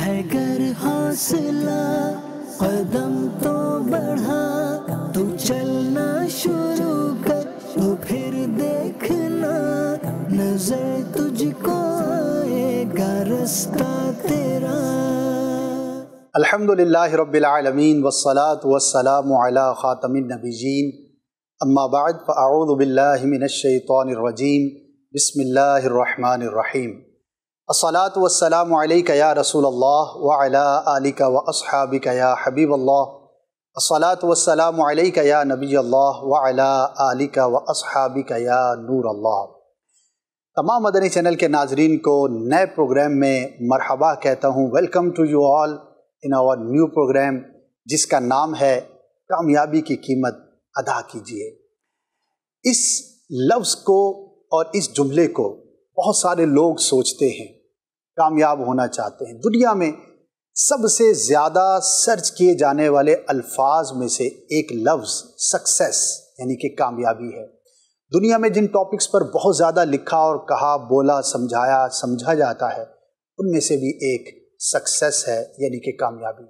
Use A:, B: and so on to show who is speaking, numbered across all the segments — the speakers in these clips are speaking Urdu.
A: ہے گر حوصلہ قدم تو بڑھا، تو چلنا شروع کر تو پھر دیکھنا نظر تجھ کو آئے گا رستہ تیرا۔
B: الحمدللہ رب العالمین والصلاة والسلام علی خاتم النبیین، اما بعد فاعوذ باللہ من الشیطان الرجیم، بسم اللہ الرحمن الرحیم۔ الصلاة والسلام علیک یا رسول اللہ وعلی آلک واصحابک یا حبیب اللہ، الصلاة والسلام علیک یا نبی اللہ وعلی آلک واصحابک یا نور اللہ۔ تمام مدنی چینل کے ناظرین کو نئے پروگرام میں مرحبا کہتا ہوں۔ Welcome to you all in our new programme, جس کا نام ہے کامیابی کی قیمت ادا کیجیے۔ اس لفظ کو اور اس جملے کو بہت سارے لوگ سوچتے ہیں، کامیاب ہونا چاہتے ہیں۔ دنیا میں سب سے زیادہ سرچ کیے جانے والے الفاظ میں سے ایک لفظ سکسیس یعنی کہ کامیابی ہے۔ دنیا میں جن ٹاپکس پر بہت زیادہ لکھا اور کہا، بولا، سمجھایا، سمجھا جاتا ہے، ان میں سے بھی ایک سکسیس ہے یعنی کہ کامیابی۔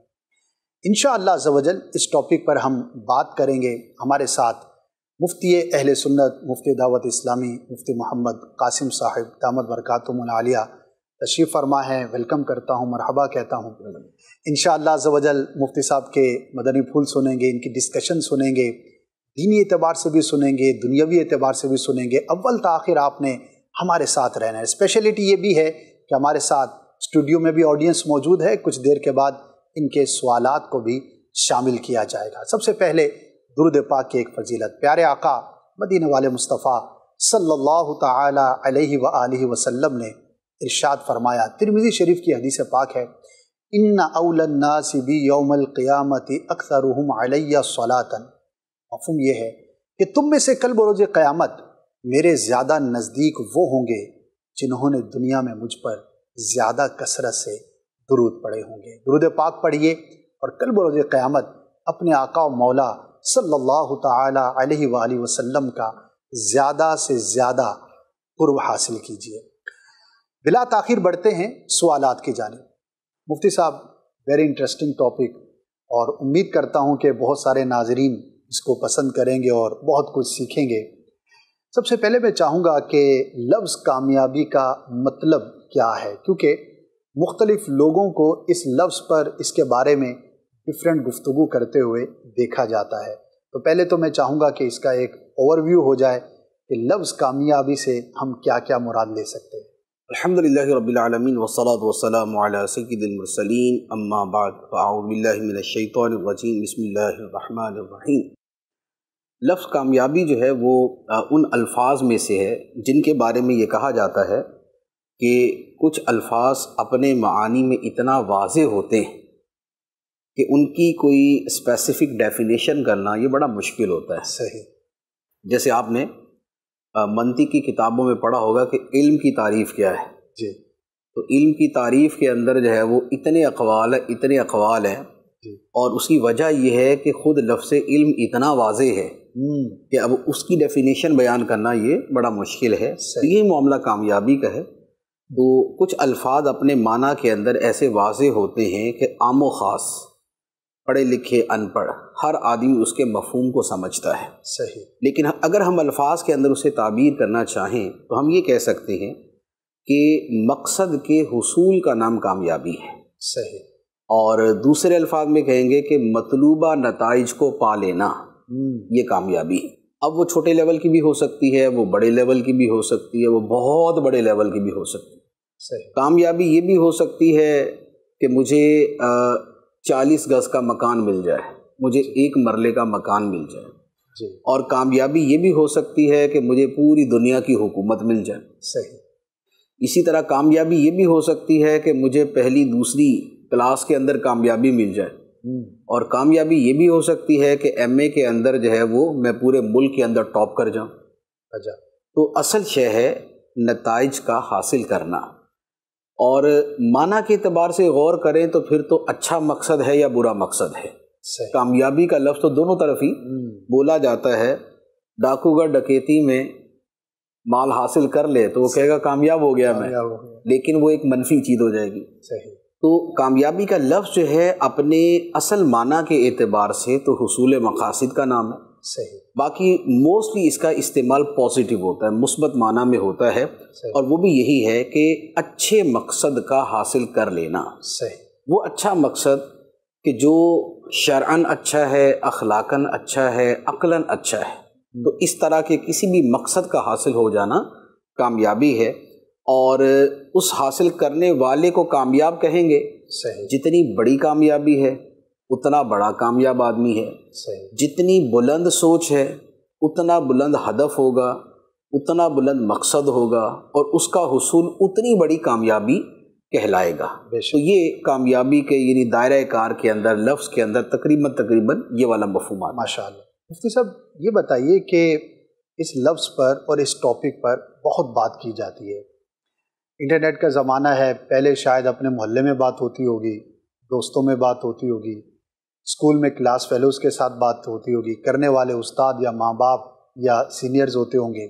B: انشاءاللہ عز و جل اس ٹاپک پر ہم بات کریں گے۔ ہمارے ساتھ مفتی اہل سنت، مفتی دعوت اسلامی، مفتی محمد قاسم صاحب دامت برکاتہم العالیہ تشریف فرما ہے۔ ویلکم کرتا ہوں، مرحبا کہتا ہوں۔ انشاءاللہ عز و جل مفتی صاحب کے مدنی پھول سنیں گے، ان کی ڈسکشن سنیں گے، دینی اعتبار سے بھی سنیں گے، دنیاوی اعتبار سے بھی سنیں گے۔ اول تاخیر آپ نے ہمارے ساتھ رہنا ہے۔ اسپیشلٹی یہ بھی ہے کہ ہمارے ساتھ اسٹوڈیو میں بھی آڈینس موجود ہے، کچھ دیر کے بعد ان کے سوالات کو بھی شامل کیا جائے گا۔ سب سے پہلے درود پاک کی ایک فضیلت۔ پیارے آقا مدینہ والے مصطفیٰ صلی اللہ تعالی علیہ وآلہ وسلم نے ارشاد فرمایا، ترمذی شریف کی حدیث پاک ہے، ان اول الناس بی یوم القیامت اکثرهم علی صلاۃ۔ مفہوم یہ ہے کہ تم میں سے کل بروز قیامت میرے زیادہ نزدیک وہ ہوں گے جنہوں نے دنیا میں مجھ پر زیادہ کثرت سے درود پڑھے ہوں گے۔ درود پاک پڑھیے اور کل بروز قیامت اپنے آقا و مولا صلی اللہ تعالی علیہ وآلہ وسلم کا زیادہ سے زیادہ قرب حاصل کیجیے۔ بلا تاخیر بڑھتے ہیں سوالات کی جانب۔ مفتی صاحب، ویری انٹرسٹنگ ٹاپک، اور امید کرتا ہوں کہ بہت سارے ناظرین اس کو پسند کریں گے اور بہت کچھ سیکھیں گے۔ سب سے پہلے میں چاہوں گا کہ لفظ کامیابی کا مطلب کیا ہے، کیونکہ مختلف لوگوں کو اس لفظ پر اس کے بارے میں ڈفرینٹ گفتگو کرتے ہوئے دیکھا جاتا ہے۔ تو پہلے تو میں چاہوں گا کہ اس کا ایک اوور ویو ہو جائے کہ لفظ کامیابی سے ہم کیا کیا مراد لے سکتے ہیں۔
C: الحمدللہ رب العالمین والصلاة والسلام علی سید المرسلین، اما بعد فاعوذ باللہ من الشیطان الرجیم، بسم اللہ الرحمن الرحیم۔ لفظ کامیابی جو ہے وہ ان الفاظ میں سے ہے جن کے بارے میں یہ کہا جاتا ہے کہ کچھ الفاظ اپنے معانی میں اتنا واضح ہوتے ہیں کہ ان کی کوئی اسپیسیفک ڈیفینیشن کرنا یہ بڑا مشکل ہوتا ہے۔
B: صحیح۔
C: جیسے آپ نے منطق کی کتابوں میں پڑھا ہوگا کہ علم کی تعریف کیا ہے۔
B: جی۔
C: تو علم کی تعریف کے اندر جو ہے وہ اتنے اقوال ہیں،
B: جی۔
C: اور اس کی وجہ یہ ہے کہ خود لفظ علم اتنا واضح ہے کہ اب اس کی ڈیفینیشن بیان کرنا یہ بڑا مشکل ہے۔ یہ معاملہ کامیابی کا ہے۔ تو کچھ الفاظ اپنے معنی کے اندر ایسے واضح ہوتے ہیں کہ عام و خاص، پڑھے لکھے، ان پڑھ، ہر آدمی اس کے مفہوم کو سمجھتا ہے۔
B: صحیح۔
C: لیکن اگر ہم الفاظ کے اندر اسے تعبیر کرنا چاہیں تو ہم یہ کہہ سکتے ہیں کہ مقصد کے حصول کا نام کامیابی ہے۔
B: صحیح۔
C: اور دوسرے الفاظ میں کہیں گے کہ مطلوبہ نتائج کو پا لینا، یہ کامیابی ہے۔ اب وہ چھوٹے لیول کی بھی ہو سکتی ہے، وہ بڑے لیول کی بھی ہو سکتی ہے، وہ بہت بڑے لیول کی بھی ہو سکتی ہے۔
B: صحیح۔
C: کامیابی یہ بھی ہو سکتی ہے کہ مجھے 40 گز کا مکان مل جائے، مجھے 1 مرلے کا مکان مل جائے۔
B: جی۔
C: اور کامیابی یہ بھی ہو سکتی ہے کہ مجھے پوری دنیا کی حکومت مل جائے۔
B: صحیح۔
C: اسی طرح کامیابی یہ بھی ہو سکتی ہے کہ مجھے پہلی دوسری کلاس کے اندر کامیابی مل جائے۔ اور کامیابی یہ بھی ہو سکتی ہے کہ ایم اے کے اندر جو ہے وہ میں پورے ملک کے اندر ٹاپ کر جاؤں۔
B: اچھا۔
C: تو اصل شے ہے نتائج کا حاصل کرنا۔ اور معنی کے اعتبار سے غور کریں تو پھر تو اچھا مقصد ہے یا برا مقصد ہے۔ کامیابی کا لفظ تو دونوں طرف ہی بولا جاتا ہے۔ ڈاکو گھر ڈکیتی میں مال حاصل کر لے تو وہ کہے گا کامیاب ہو گیا میں، لیکن وہ ایک منفی چیز ہو جائے گی۔
B: صحیح۔
C: تو کامیابی کا لفظ جو ہے اپنے اصل معنی کے اعتبار سے تو حصول مقاصد کا نام ہے.
B: صحیح.
C: باقی موسٹلی اس کا استعمال پازیٹیو ہوتا ہے، مثبت معنی میں ہوتا ہے، اور وہ بھی یہی ہے کہ اچھے مقصد کا حاصل کر لینا.
B: صحیح.
C: وہ اچھا مقصد کہ جو شرعاً اچھا ہے، اخلاقاً اچھا ہے، عقلاً اچھا ہے. تو اس طرح کے کسی بھی مقصد کا حاصل ہو جانا کامیابی ہے، اور اس حاصل کرنے والے کو کامیاب کہیں گے.
B: صحیح.
C: جتنی بڑی کامیابی ہے اتنا بڑا کامیاب آدمی ہے.
B: صحیح.
C: جتنی بلند سوچ ہے اتنا بلند ہدف ہوگا، اتنا بلند مقصد ہوگا، اور اس کا حصول اتنی بڑی کامیابی کہلائے گا. تو یہ کامیابی کے یعنی دائرہ کار کے اندر لفظ کے اندر تقریباً یہ والا مفہوم.
B: ماشاء اللہ. مفتی صاحب یہ بتائیے کہ اس لفظ پر اور اس ٹاپک پر بہت بات کی جاتی ہے. انٹرنیٹ کا زمانہ ہے، پہلے شاید اپنے محلے میں بات ہوتی ہوگی، دوستوں میں بات ہوتی ہوگی، اسکول میں کلاس فیلوز کے ساتھ بات ہوتی ہوگی، کرنے والے استاد یا ماں باپ یا سینئرز ہوتے ہوں گے.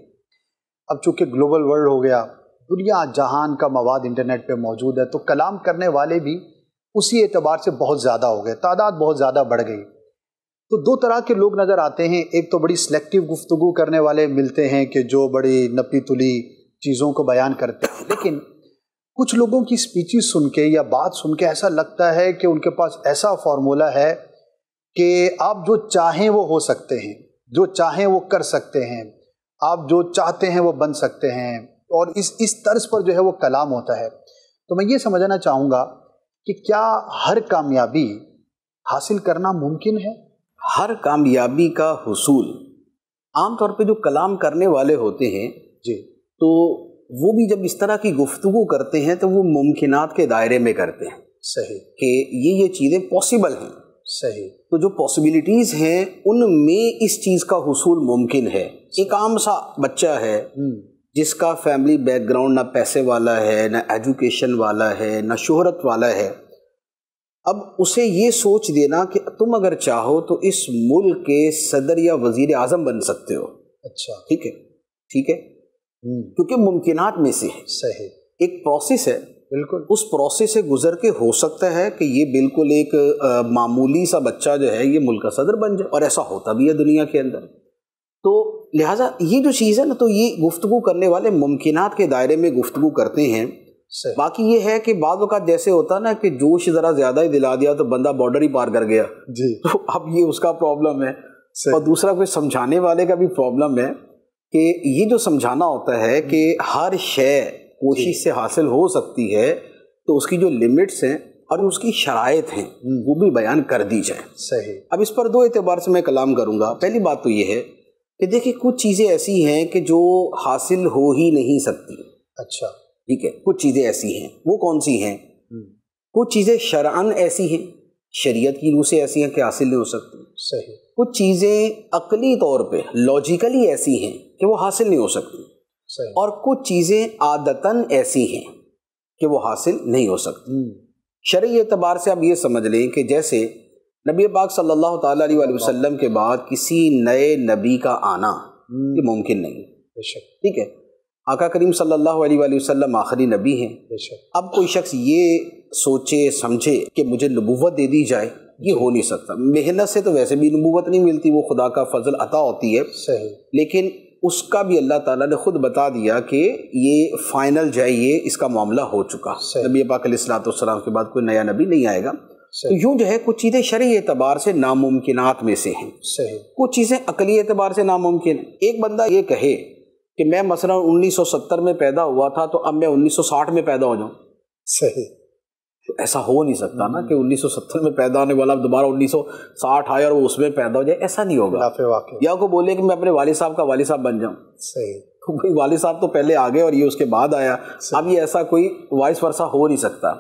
B: اب چونکہ گلوبل ورلڈ ہو گیا، دنیا جہان کا مواد انٹرنیٹ پہ موجود ہے، تو کلام کرنے والے بھی اسی اعتبار سے بہت زیادہ ہو گئے، تعداد بہت زیادہ بڑھ گئی. تو دو طرح کے لوگ نظر آتے ہیں. ایک تو بڑی سلیکٹیو گفتگو کرنے والے ملتے ہیں کہ جو بڑی نپی تلی چیزوں کو بیان کرتے ہیں، لیکن کچھ لوگوں کی سپیچز سن کے یا بات سن کے ایسا لگتا ہے کہ ان کے پاس ایسا فارمولہ ہے کہ آپ جو چاہیں وہ ہو سکتے ہیں، جو چاہیں وہ کر سکتے ہیں، آپ جو چاہتے ہیں وہ بن سکتے ہیں، اور اس طرز پر جو ہے وہ کلام ہوتا ہے. تو میں یہ سمجھنا چاہوں گا کہ کیا ہر کامیابی حاصل کرنا ممکن ہے؟
C: ہر کامیابی کا حصول عام طور پہ جو کلام کرنے والے ہوتے ہیں
B: جی،
C: تو وہ بھی جب اس طرح کی گفتگو کرتے ہیں تو وہ ممکنات کے دائرے میں کرتے ہیں.
B: صحیح.
C: کہ یہ چیزیں پاسبل ہیں.
B: صحیح.
C: تو جو پاسبلٹیز ہیں ان میں اس چیز کا حصول ممکن ہے. ایک عام سا بچہ ہے جس کا فیملی بیک گراؤنڈ نہ پیسے والا ہے، نہ ایجوکیشن والا ہے، نہ شہرت والا ہے. اب اسے یہ سوچ دینا کہ تم اگر چاہو تو اس ملک کے صدر یا وزیر اعظم بن سکتے ہو.
B: اچھا.
C: ٹھیک ہے، ٹھیک ہے، کیونکہ ممکنات میں سے ہے.
B: صحیح.
C: ایک پروسیس ہے،
B: بالکل.
C: اس پروسیس سے گزر کے ہو سکتا ہے کہ یہ بالکل ایک معمولی سا بچہ جو ہے یہ ملک کا صدر بن جائے، اور ایسا ہوتا بھی ہے دنیا کے اندر. تو لہٰذا یہ جو چیز ہے نا، تو یہ گفتگو کرنے والے ممکنات کے دائرے میں گفتگو کرتے ہیں. باقی یہ ہے کہ بعض اوقات جیسے ہوتا نا کہ جوش ذرا زیادہ ہی دلا دیا تو بندہ بارڈر ہی پار کر گیا.
B: جی.
C: تو اب یہ اس کا پرابلم ہے. اور دوسرا کوئی سمجھانے والے کا بھی پرابلم ہے کہ یہ جو سمجھانا ہوتا ہے کہ ہر شے کوشش سے حاصل ہو سکتی ہے، تو اس کی جو لمٹس ہیں اور اس کی شرائط ہیں وہ بھی بیان کر دی جائیں.
B: صحیح.
C: اب اس پر دو اعتبار سے میں کلام کروں گا. پہلی بات تو یہ ہے کہ دیکھیں کچھ چیزیں ایسی ہیں کہ جو حاصل ہو ہی نہیں سکتی.
B: اچھا.
C: ٹھیک ہے، کچھ چیزیں ایسی ہیں. وہ کون سی ہیں؟ کچھ چیزیں شرعاً ایسی ہیں، شریعت کی روح سے ایسی ہیں کہ حاصل نہیں ہو سکتی.
B: صحیح.
C: کچھ چیزیں عقلی طور پہ لاجیکلی ایسی ہیں کہ وہ حاصل نہیں ہو سکتی.
B: صحیح.
C: اور کچھ چیزیں عادتاً ایسی ہیں کہ وہ حاصل نہیں ہو سکتی. شرعی اعتبار سے آپ یہ سمجھ لیں کہ جیسے نبی پاک صلی اللہ تعالیٰ علیہ وسلم کے بعد کسی نئے نبی کا آنا یہ ممکن نہیں. ٹھیک ہے، آقا کریم صلی اللہ علیہ وآلہ وسلم آخری نبی ہیں. اب کوئی شخص یہ سوچے سمجھے کہ مجھے نبوت دے دی جائے، یہ ہو نہیں سکتا. محنت سے تو ویسے بھی نبوت نہیں ملتی، وہ خدا کا فضل عطا ہوتی ہے.
B: صحیح.
C: لیکن اس کا بھی اللہ تعالیٰ نے خود بتا دیا کہ یہ فائنل جو ہے یہ اس کا معاملہ ہو چکا. نبی پاک علیہ الصلوۃ والسلام کے بعد کوئی نیا نبی نہیں آئے گا. تو یوں جو ہے کچھ چیزیں شرعی اعتبار سے ناممکنات میں سے ہیں.
B: صحیح. کچھ
C: چیزیں عقلی اعتبار سے ناممکن. ایک بندہ یہ کہے کہ میں مثلا 1970 میں پیدا ہوا تھا تو اب میں 1960 میں پیدا ہو جاؤں.
B: صحیح.
C: ایسا ہو نہیں سکتا نا کہ 1970 میں پیدا ہونے والا دوبارہ 1960 آئے اور وہ اس میں پیدا ہو جائے، ایسا نہیں ہوگا. یا کو بولے کہ میں اپنے والد صاحب کا والد صاحب بن جاؤں.
B: صحیح.
C: کوئی والد صاحب تو پہلے آ گئے اور یہ اس کے بعد آیا. اب یہ ایسا کوئی وائس ورثہ ہو نہیں سکتا.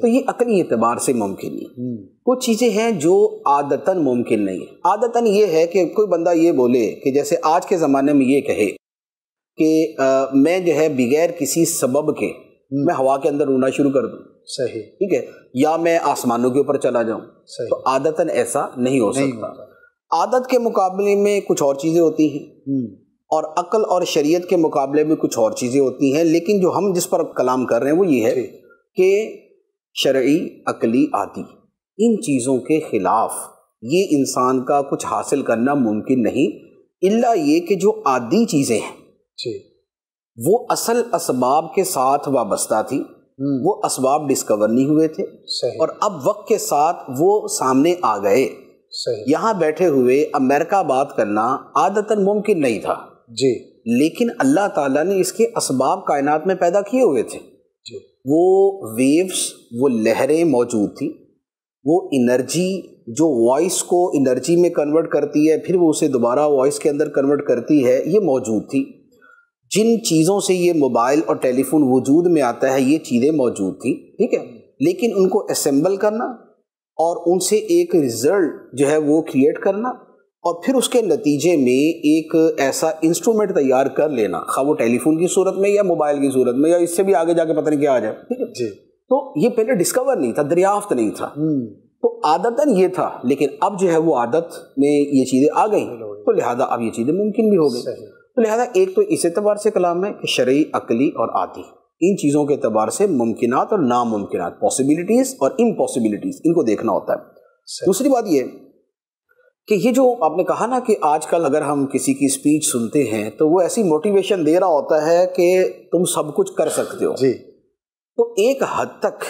C: تو یہ عقلی اعتبار سے ممکن نہیں. کچھ چیزیں ہیں جو عادتاً ممکن نہیں. عادتاً یہ ہے کہ کوئی بندہ یہ بولے کہ جیسے آج کے زمانے میں یہ کہے کہ میں جو ہے بغیر کسی سبب کے میں ہوا کے اندر اڑنا شروع کر دوں.
B: صحیح.
C: ٹھیک ہے، یا میں آسمانوں کے اوپر چلا جاؤں. تو عادتاً ایسا نہیں ہو سکتا. عادت کے مقابلے میں کچھ اور چیزیں ہوتی ہیں اور عقل اور شریعت کے مقابلے میں کچھ اور چیزیں ہوتی ہیں. لیکن جو ہم جس پر کلام کر رہے ہیں وہ یہ ہے کہ شرعی، عقلی، عادی، ان چیزوں کے خلاف یہ انسان کا کچھ حاصل کرنا ممکن نہیں، الا یہ کہ جو عادی چیزیں ہیں
B: جی
C: وہ اصل اسباب کے ساتھ وابستہ تھی، وہ اسباب ڈسکور نہیں ہوئے تھے،
B: صحیح،
C: اور اب وقت کے ساتھ وہ سامنے آ گئے۔
B: صحیح،
C: یہاں بیٹھے ہوئے امریکہ بات کرنا عادتاً ممکن نہیں تھا،
B: جی
C: لیکن اللہ تعالیٰ نے اس کے اسباب کائنات میں پیدا کیے ہوئے تھے۔
B: جی
C: وہ ویوز، وہ لہریں موجود تھیں، وہ انرجی جو وائس کو انرجی میں کنورٹ کرتی ہے، پھر وہ اسے دوبارہ وائس کے اندر کنورٹ کرتی ہے، یہ موجود تھی۔ جن چیزوں سے یہ موبائل اور ٹیلی فون وجود میں آتا ہے یہ چیزیں موجود تھیں، ٹھیک ہے، لیکن ان کو اسمبل کرنا اور ان سے ایک رزلٹ جو ہے وہ کریٹ کرنا، اور پھر اس کے نتیجے میں ایک ایسا انسٹرومنٹ تیار کر لینا، خواہ وہ ٹیلی فون کی صورت میں یا موبائل کی صورت میں یا اس سے بھی آگے جا کے پتہ نہیں کیا آ جائے، ٹھیک ہے،
B: جی
C: تو یہ پہلے ڈسکور نہیں تھا، دریافت نہیں تھا، تو عادتاً یہ تھا، لیکن اب جو ہے وہ عادت میں یہ چیزیں آ گئیں، تو لہٰذا اب یہ چیزیں ممکن بھی ہو گئی۔
B: صحیح،
C: تو لہٰذا ایک تو اس اعتبار سے کلام ہے کہ شرعی، عقلی اور عادی، ان چیزوں کے اعتبار سے ممکنات اور ناممکنات، پاسبلٹیز اور امپاسبلٹیز، ان کو دیکھنا ہوتا ہے۔
B: صحیح،
C: دوسری بات یہ کہ یہ جو آپ نے کہا نا کہ آج کل اگر ہم کسی کی اسپیچ سنتے ہیں تو وہ ایسی موٹیویشن دے رہا ہوتا ہے کہ تم سب کچھ کر سکتے ہو،
B: جی
C: تو ایک حد تک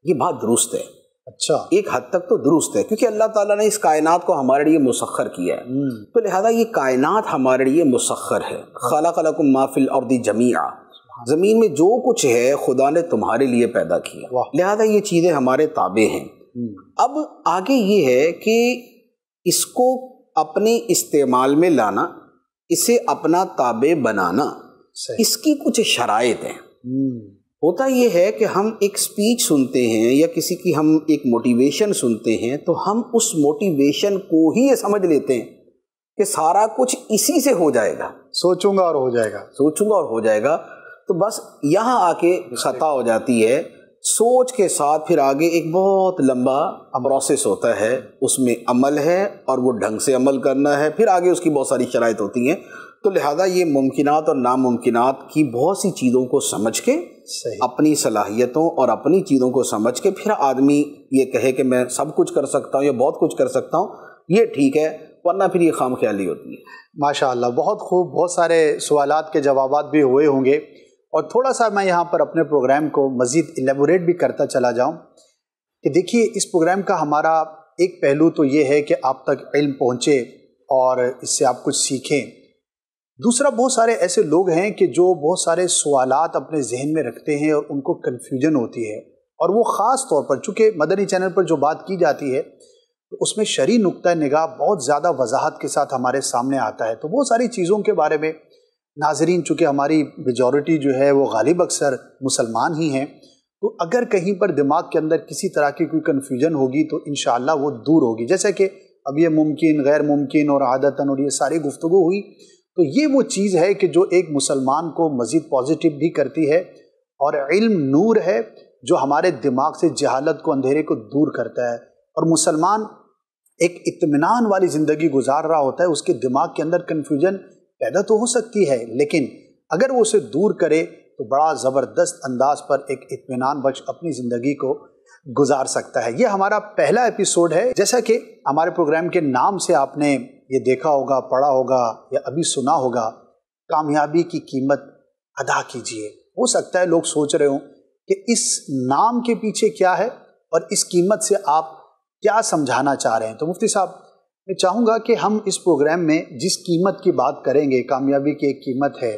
C: یہ بات درست ہے،
B: اچھا،
C: ایک حد تک تو درست ہے، کیونکہ اللہ تعالیٰ نے اس کائنات کو ہمارے لیے مسخر کیا ہے، تو لہذا یہ کائنات ہمارے لیے مسخر ہے۔ خلق لکم ما فی الارض جمیعا، زمین میں جو کچھ ہے خدا نے تمہارے لیے پیدا کیا،
B: واہ،
C: لہذا یہ چیزیں ہمارے تابع ہیں۔ اب آگے یہ ہے کہ اس کو اپنے استعمال میں لانا، اسے اپنا تابع بنانا،
B: صحیح،
C: اس کی کچھ شرائط ہیں۔ ہوتا یہ ہے کہ ہم ایک سپیچ سنتے ہیں یا کسی کی ہم ایک موٹیویشن سنتے ہیں تو ہم اس موٹیویشن کو ہی یہ سمجھ لیتے ہیں کہ سارا کچھ اسی سے ہو جائے گا،
B: سوچوں گا اور ہو جائے گا،
C: سوچوں گا اور ہو جائے گا، تو بس یہاں آ کے خطا ہو جاتی ہے۔ سوچ کے ساتھ پھر آگے ایک بہت لمبا پروسیس ہوتا ہے، اس میں عمل ہے اور وہ ڈھنگ سے عمل کرنا ہے، پھر آگے اس کی بہت ساری شرائط ہوتی ہیں، تو لہذا یہ ممکنات اور ناممکنات کی بہت سی چیزوں کو سمجھ کے،
B: صحیح،
C: اپنی صلاحیتوں اور اپنی چیزوں کو سمجھ کے پھر آدمی یہ کہے کہ میں سب کچھ کر سکتا ہوں یا بہت کچھ کر سکتا ہوں، یہ ٹھیک ہے، ورنہ پھر یہ خام خیالی ہوتی ہے۔
B: ماشاءاللہ، بہت خوب، بہت سارے سوالات کے جوابات بھی ہوئے ہوں گے، اور تھوڑا سا میں یہاں پر اپنے پروگرام کو مزید ایلیبوریٹ بھی کرتا چلا جاؤں کہ دیکھیے اس پروگرام کا ہمارا ایک پہلو تو یہ ہے کہ آپ تک علم پہنچے اور اس سے آپ کچھ سیکھیں، دوسرا بہت سارے ایسے لوگ ہیں کہ جو بہت سارے سوالات اپنے ذہن میں رکھتے ہیں اور ان کو کنفیوژن ہوتی ہے، اور وہ خاص طور پر چونکہ مدنی چینل پر جو بات کی جاتی ہے تو اس میں شرعی نقطہ نگاہ بہت زیادہ وضاحت کے ساتھ ہمارے سامنے آتا ہے، تو بہت ساری چیزوں کے بارے میں ناظرین چونکہ ہماری میجورٹی جو ہے وہ غالب اکثر مسلمان ہی ہیں، تو اگر کہیں پر دماغ کے اندر کسی طرح کی کوئی کنفیوژن ہوگی تو انشاءاللہ وہ دور ہوگی، جیسے کہ اب یہ ممکن، غیر ممکن اور عادتاً اور یہ ساری گفتگو ہوئی، تو یہ وہ چیز ہے کہ جو ایک مسلمان کو مزید پازیٹیو بھی کرتی ہے، اور علم نور ہے جو ہمارے دماغ سے جہالت کو، اندھیرے کو دور کرتا ہے، اور مسلمان ایک اطمینان والی زندگی گزار رہا ہوتا ہے، اس کے دماغ کے اندر کنفیوژن پیدا تو ہو سکتی ہے لیکن اگر وہ اسے دور کرے تو بڑا زبردست انداز پر ایک اطمینان بخش اپنی زندگی کو گزار سکتا ہے۔ یہ ہمارا پہلا ایپیسوڈ ہے، جیسا کہ ہمارے پروگرام کے نام سے آپ نے یہ دیکھا ہوگا، پڑھا ہوگا یا ابھی سنا ہوگا، کامیابی کی قیمت ادا کیجیے۔ ہو سکتا ہے لوگ سوچ رہے ہوں کہ اس نام کے پیچھے کیا ہے اور اس قیمت سے آپ کیا سمجھانا چاہ رہے ہیں، تو مفتی صاحب میں چاہوں گا کہ ہم اس پروگرام میں جس قیمت کی بات کریں گے، کامیابی کی ایک قیمت ہے،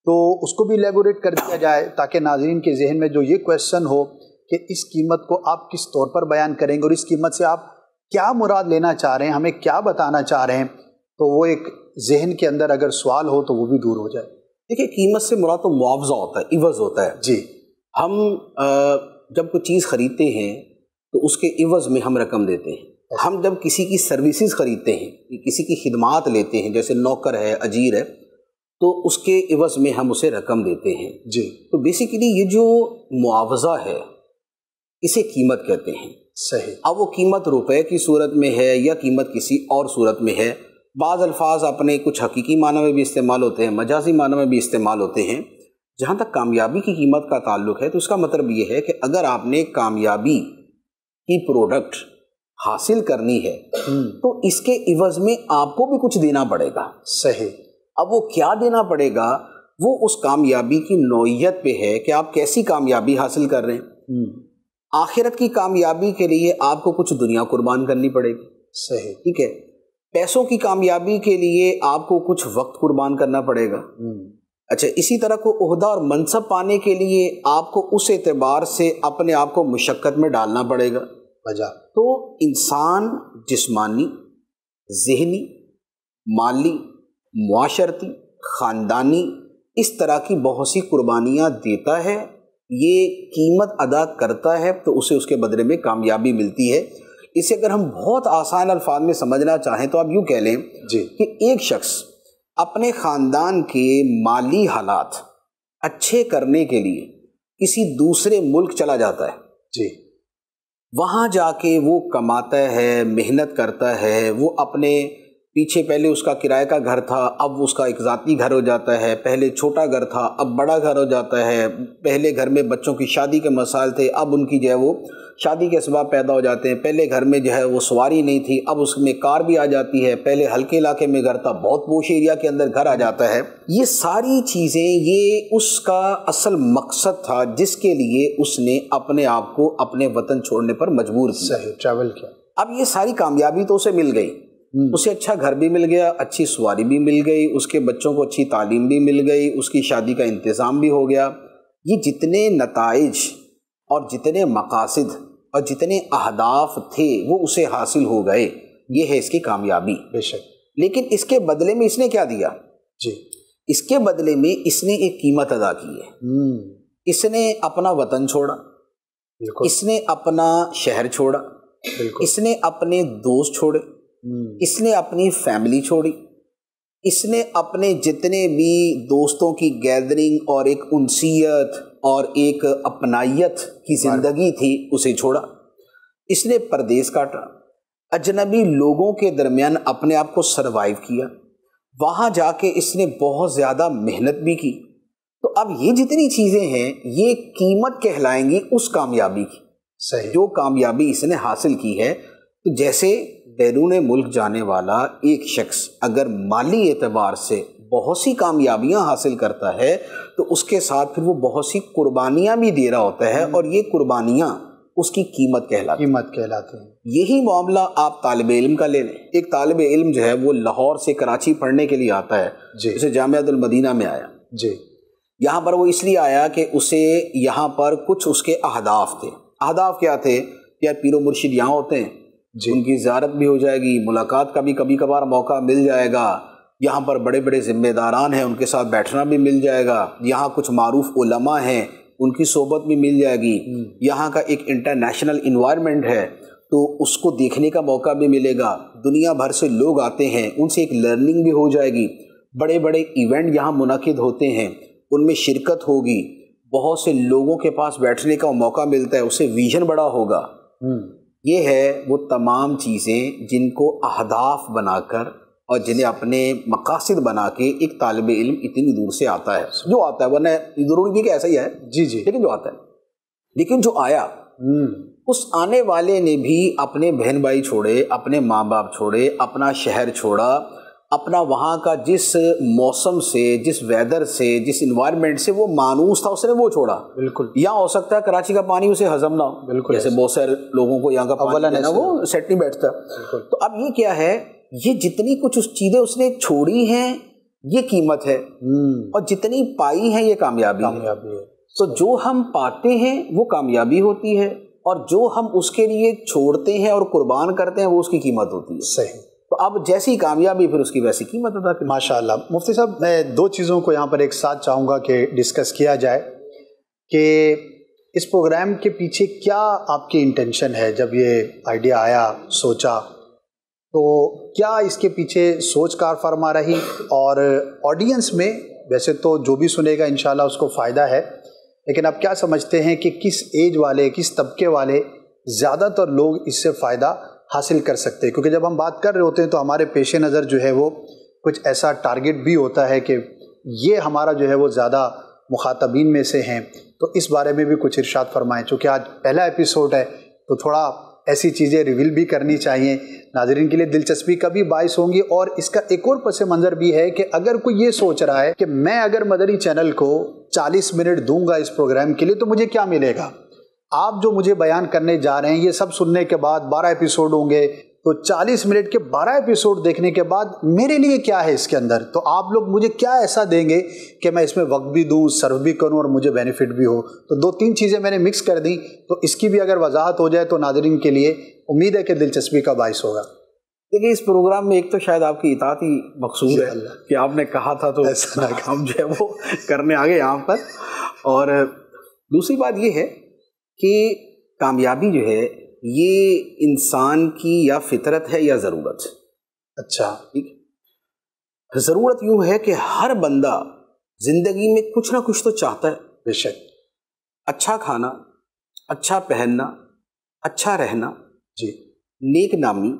B: تو اس کو بھی ایلیبوریٹ کر دیا جائے تاکہ ناظرین کے ذہن میں جو یہ کویسچن ہو کہ اس قیمت کو آپ کس طور پر بیان کریں گے اور اس قیمت سے آپ کیا مراد لینا چاہ رہے ہیں، ہمیں کیا بتانا چاہ رہے ہیں، تو وہ ایک ذہن کے اندر اگر سوال ہو تو وہ بھی دور ہو جائے۔
C: دیکھیے قیمت سے مراد تو معاوضہ ہوتا ہے، عوض ہوتا ہے۔
B: جی،
C: ہم جب کوئی چیز خریدتے ہیں تو اس کے عوض میں ہم رقم دیتے ہیں، ہم جب کسی کی سروسز خریدتے ہیں، کسی کی خدمات لیتے ہیں، جیسے نوکر ہے، اجیر ہے، تو اس کے عوض میں ہم اسے رقم دیتے ہیں۔
B: جی،
C: تو بیسیکلی یہ جو معاوضہ ہے اسے قیمت کہتے ہیں۔
B: صحیح،
C: اب وہ قیمت روپے کی صورت میں ہے یا قیمت کسی اور صورت میں ہے، بعض الفاظ اپنے کچھ حقیقی معنی میں بھی استعمال ہوتے ہیں، مجازی معنی میں بھی استعمال ہوتے ہیں، جہاں تک کامیابی کی قیمت کا تعلق ہے تو اس کا مطلب یہ ہے کہ اگر آپ نے کامیابی کی پروڈکٹ حاصل کرنی ہے تو اس کے عوض میں آپ کو بھی کچھ دینا پڑے گا.
B: صحیح.
C: اب وہ کیا دینا پڑے گا وہ اس کامیابی کی نوعیت پہ ہے کہ آپ کیسی کامیابی حاصل کر رہے ہیں. آخرت کی کامیابی کے لیے آپ کو کچھ دنیا قربان کرنی پڑے گی.
B: صحیح.
C: ٹھیک ہے. پیسوں کی کامیابی کے لیے آپ کو کچھ وقت قربان کرنا پڑے گا. اچھا اسی طرح کو عہدہ اور منصب پانے کے لیے آپ کو اس اعتبار سے اپنے آپ کو مشقت میں ڈالنا پڑے گا. تو انسان جسمانی، ذہنی، مالی، معاشرتی، خاندانی اس طرح کی بہت سی قربانیاں دیتا ہے، یہ قیمت ادا کرتا ہے تو اسے اس کے بدلے میں کامیابی ملتی ہے. اسے اگر ہم بہت آسان الفاظ میں سمجھنا چاہیں تو آپ یوں کہہ لیں کہ ایک شخص اپنے خاندان کے مالی حالات اچھے کرنے کے لیے کسی دوسرے ملک چلا جاتا ہے. وہاں جا کے وہ کماتا ہے، محنت کرتا ہے، وہ اپنے پیچھے پہلے اس کا کرائے کا گھر تھا، اب اس کا ایک ذاتی گھر ہو جاتا ہے، پہلے چھوٹا گھر تھا اب بڑا گھر ہو جاتا ہے، پہلے گھر میں بچوں کی شادی کے مسائل تھے اب ان کی جو ہے وہ شادی کے اسباب پیدا ہو جاتے ہیں، پہلے گھر میں جو ہے وہ سواری نہیں تھی اب اس میں کار بھی آ جاتی ہے، پہلے ہلکے علاقے میں گھر تھا بہت پوش ایریا کے اندر گھر آ جاتا ہے. یہ ساری چیزیں یہ اس کا اصل مقصد تھا جس کے لیے اس نے اپنے آپ کو اپنے وطن چھوڑنے پر مجبور کیا.
B: صحیح. ٹریول کیا.
C: اب یہ ساری کامیابی تو اسے مل گئی، اسے اچھا گھر بھی مل گیا، اچھی سواری بھی مل گئی، اس کے بچوں کو اچھی تعلیم بھی مل گئی، اس کی شادی کا انتظام بھی ہو گیا. یہ جتنے نتائج اور جتنے مقاصد اور جتنے اہداف تھے وہ اسے حاصل ہو گئے، یہ ہے اس کی کامیابی.
B: بے شک.
C: لیکن اس کے بدلے میں اس نے کیا دیا؟ اس کے بدلے میں اس نے ایک قیمت ادا کی ہے. اس نے اپنا وطن چھوڑا، اس نے اپنا شہر چھوڑا، اس نے اپنے دوست چھوڑے، اس نے اپنی فیملی چھوڑی، اس نے اپنے جتنے بھی دوستوں کی گیدرنگ اور ایک انسیت اور ایک اپنائیت کی زندگی تھی اسے چھوڑا. اس نے پردیس کاٹا، اجنبی لوگوں کے درمیان اپنے آپ کو سروائیو کیا، وہاں جا کے اس نے بہت زیادہ محنت بھی کی. تو اب یہ جتنی چیزیں ہیں یہ قیمت کہلائیں گی اس کامیابی کی.
B: صحیح.
C: جو کامیابی اس نے حاصل کی ہے. تو جیسے بیرون ملک جانے والا ایک شخص اگر مالی اعتبار سے بہت سی کامیابیاں حاصل کرتا ہے تو اس کے ساتھ پھر وہ بہت سی قربانیاں بھی دے رہا ہوتا ہے اور یہ قربانیاں اس کی قیمت کہلاتی ہیں. یہی معاملہ آپ طالب علم کا لے لیں. ایک طالب علم جو ہے وہ لاہور سے کراچی پڑھنے کے لیے آتا ہے، اسے جامعۃ المدینہ میں آیا. یہاں پر وہ اس لیے آیا کہ اسے یہاں پر کچھ اس کے اہداف تھے. اہداف کیا تھے؟ یا پیر و مرشد یہاں ہوتے ہیں، ان کی زیارت بھی ہو جائے گی، ملاقات کا بھی کبھی کبھار موقع مل جائے گا، یہاں پر بڑے بڑے ذمہ داران ہیں ان کے ساتھ بیٹھنا بھی مل جائے گا، یہاں کچھ معروف علماء ہیں ان کی صحبت بھی مل جائے گی، یہاں کا ایک انٹرنیشنل انوائرمنٹ ہے تو اس کو دیکھنے کا موقع بھی ملے گا، دنیا بھر سے لوگ آتے ہیں ان سے ایک لرننگ بھی ہو جائے گی، بڑے بڑے ایونٹ یہاں منعقد ہوتے ہیں ان میں شرکت ہوگی، بہت سے لوگوں کے پاس بیٹھنے کا موقع ملتا ہے، اسے ویژن بڑا ہوگا. یہ ہے وہ تمام چیزیں جن کو اہداف بنا کر اور جنہیں اپنے مقاصد بنا کے ایک طالب علم اتنی دور سے آتا ہے جو آتا ہے. ورنہ ضروری نہیں کہ ایسا ہی ہے لیکن جو آتا ہے. لیکن جو آیا اس آنے والے نے بھی اپنے بہن بھائی چھوڑے، اپنے ماں باپ چھوڑے، اپنا شہر چھوڑا، اپنا وہاں کا جس موسم سے، جس ویدر سے، جس انوائرمنٹ سے وہ مانوس تھا اس نے وہ چھوڑا. بالکل. یہاں ہو سکتا ہے کراچی کا پانی اسے ہضم نہ ہو، بالکل جیسے بہت سارے لوگوں کو یہاں کا پانی نا وہ سیٹ نہیں بیٹھتا. تو اب یہ کیا ہے، یہ جتنی کچھ اس چیزیں اس نے چھوڑی ہیں یہ قیمت ہے اور جتنی پائی ہیں یہ کامیابی ہے. تو جو ہم پاتے ہیں وہ کامیابی ہوتی ہے اور جو ہم اس کے لیے چھوڑتے ہیں اور قربان کرتے ہیں وہ اس کی قیمت ہوتی ہے. صحیح. تو اب جیسی کامیابی پھر اس کی ویسی قیمت ادا کریں.
B: ماشاء اللہ. مفتی صاحب میں دو چیزوں کو یہاں پر ایک ساتھ چاہوں گا کہ ڈسکس کیا جائے کہ اس پروگرام کے پیچھے کیا آپ کی انٹینشن ہے. جب یہ آئیڈیا آیا، سوچا، تو کیا اس کے پیچھے سوچ کار فرما رہی اور آڈینس میں ویسے تو جو بھی سنے گا انشاءاللہ اس کو فائدہ ہے، لیکن آپ کیا سمجھتے ہیں کہ کس ایج والے، کس طبقے والے زیادہ تر لوگ اس سے فائدہ حاصل کر سکتے ہیں؟ کیونکہ جب ہم بات کر رہے ہوتے ہیں تو ہمارے پیش نظر جو ہے وہ کچھ ایسا ٹارگٹ بھی ہوتا ہے کہ یہ ہمارا جو ہے وہ زیادہ مخاطبین میں سے ہیں، تو اس بارے میں بھی کچھ ارشاد فرمائیں۔ چونکہ آج پہلا ایپیسوڈ ہے تو تھوڑا ایسی چیزیں ریویل بھی کرنی چاہیے، ناظرین کے لیے دلچسپی کا بھی باعث ہوں گی۔ اور اس کا ایک اور پس منظر بھی ہے کہ اگر کوئی یہ سوچ رہا ہے کہ میں اگر مدنی چینل کو 40 منٹ دوں گا اس پروگرام کے لیے تو مجھے کیا ملے گا، آپ جو مجھے بیان کرنے جا رہے ہیں یہ سب سننے کے بعد 12 ایپیسوڈ ہوں گے، تو 40 منٹ کے 12 ایپیسوڈ دیکھنے کے بعد میرے لیے کیا ہے اس کے اندر، تو آپ لوگ مجھے کیا ایسا دیں گے کہ میں اس میں وقت بھی دوں، سرو بھی کروں اور مجھے بینیفٹ بھی ہو۔ تو 2-3 چیزیں میں نے مکس کر دیں، تو اس کی بھی اگر وضاحت ہو جائے تو ناظرین کے لیے امید ہے کہ دلچسپی کا باعث ہوگا۔
C: دیکھیں اس پروگرام میں ایک تو شاید آپ کی اطاعت ہی مقصود ہے کہ آپ نے کہا تھا تو ہم جو ہے وہ کرنے آگے یہاں پر، اور دوسری بات یہ ہے کہ کامیابی جو ہے یہ انسان کی یا فطرت ہے یا ضرورت ہے۔
B: اچھا،
C: ٹھیک ہے، ضرورت یوں ہے کہ ہر بندہ زندگی میں کچھ نہ کچھ تو چاہتا ہے،
B: بے شک،
C: اچھا کھانا، اچھا پہننا، اچھا رہنا،
B: جی،
C: نیک نامی،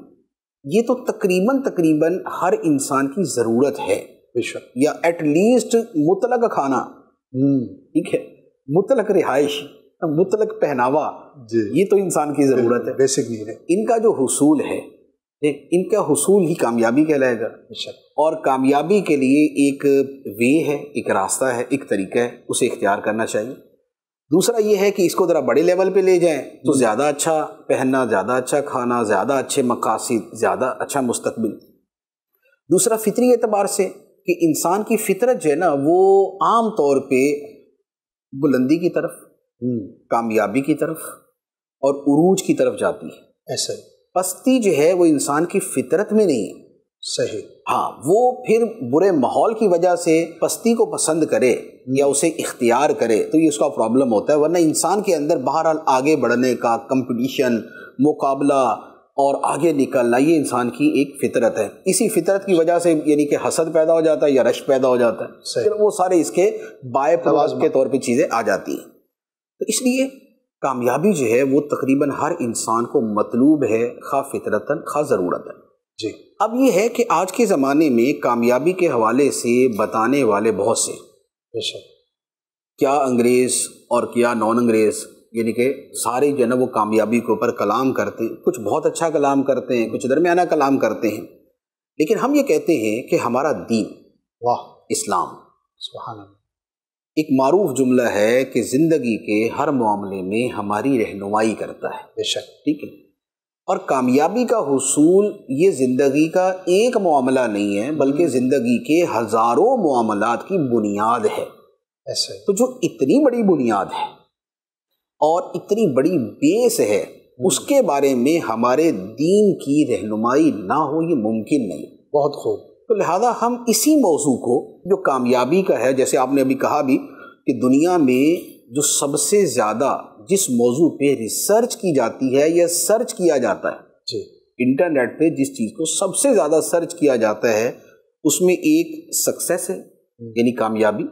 C: یہ تو تقریباً ہر انسان کی ضرورت ہے،
B: بے شک،
C: یا ایٹ لیسٹ مطلق کھانا، ٹھیک ہے، مطلق رہائش، مطلق پہناوا،
B: جی،
C: یہ تو انسان کی ضرورت ہے۔
B: بیسک نیڈ ہے،
C: ان کا جو حصول ہے، ان کا حصول ہی کامیابی کہلائے گا۔
B: بے شک،
C: اور کامیابی کے لیے ایک وے ہے، ایک راستہ ہے، ایک طریقہ ہے، اسے اختیار کرنا چاہیے۔ دوسرا یہ ہے کہ اس کو ذرا بڑے لیول پہ لے جائیں تو زیادہ اچھا پہننا، زیادہ اچھا کھانا، زیادہ اچھے مقاصد، زیادہ اچھا مستقبل۔ دوسرا فطری اعتبار سے کہ انسان کی فطرت جو ہے نا وہ عام طور پہ بلندی کی طرف، کامیابی کی طرف اور عروج کی طرف جاتی ہے۔
B: ایسا ہی،
C: پستی جو ہے وہ انسان کی فطرت میں نہیں ہے۔
B: صحیح،
C: ہاں، وہ پھر برے ماحول کی وجہ سے پستی کو پسند کرے یا اسے اختیار کرے تو یہ اس کا پرابلم ہوتا ہے، ورنہ انسان کے اندر بہرحال آگے بڑھنے کا، کمپٹیشن، مقابلہ اور آگے نکلنا، یہ انسان کی ایک فطرت ہے۔ اسی فطرت کی وجہ سے یعنی کہ حسد پیدا ہو جاتا ہے یا رشک پیدا ہو جاتا ہے، پھر وہ سارے اس کے بائی پروڈکٹ کے طور پہ چیزیں آ جاتی ہیں۔ تو اس لیے کامیابی جو ہے وہ تقریباً ہر انسان کو مطلوب ہے، خواہ فطرتاً خواہ ضرورتاً۔
B: جی،
C: اب یہ ہے کہ آج کے زمانے میں کامیابی کے حوالے سے بتانے والے بہت سے،
B: بے شک،
C: کیا انگریز اور کیا نان انگریز، یعنی کہ سارے جو ہے نا وہ کامیابی کے اوپر کلام کرتے ہیں، کچھ بہت اچھا کلام کرتے ہیں، کچھ درمیانہ کلام کرتے ہیں، لیکن ہم یہ کہتے ہیں کہ ہمارا دین،
B: واہ،
C: اسلام،
B: سبحان اللہ،
C: ایک معروف جملہ ہے کہ زندگی کے ہر معاملے میں ہماری رہنمائی کرتا ہے،
B: بے شک،
C: ٹھیک ہے، اور کامیابی کا حصول یہ زندگی کا ایک معاملہ نہیں ہے بلکہ زندگی کے ہزاروں معاملات کی بنیاد ہے۔
B: ایسا ہی،
C: تو جو اتنی بڑی بنیاد ہے اور اتنی بڑی بیس ہے، اس کے بارے میں ہمارے دین کی رہنمائی نہ ہو یہ ممکن نہیں۔
B: بہت خوب،
C: تو لہذا ہم اسی موضوع کو جو کامیابی کا ہے، جیسے آپ نے ابھی کہا بھی کہ دنیا میں جو سب سے زیادہ جس موضوع پہ ریسرچ کی جاتی ہے یا سرچ کیا جاتا ہے،
B: جی،
C: انٹرنیٹ پہ جس چیز کو سب سے زیادہ سرچ کیا جاتا ہے اس میں ایک سکسیس ہے یعنی کامیابی،